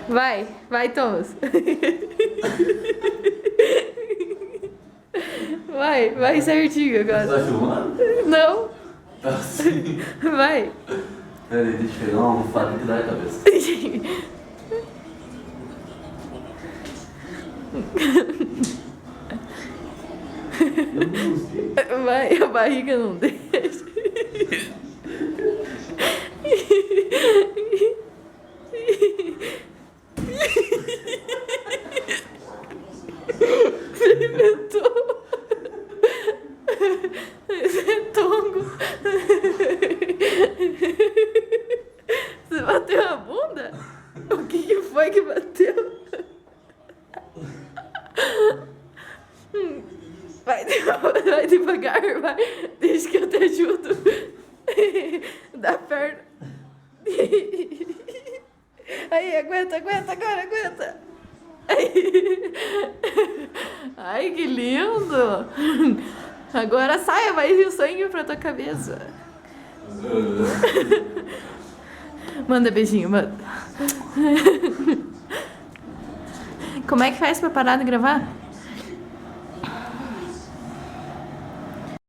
Vai, Thomas. Vai certinho Você agora. tá filmando? Não, Tá sim. vai. Pera aí, deixa eu pegar uma almofada que dá a cabeça. Eu não sei. Vai, a barriga não deixa. Experimentou. Esse é tongo. Você bateu a bunda? O que foi que bateu? Vai devagar, vai. Deixa que eu te ajudo. Da perna. Aí, aguenta agora. Ai, que lindo. Agora saia, vai o sangue pra tua cabeça. Manda beijinho, manda. Como é que faz pra parar de gravar?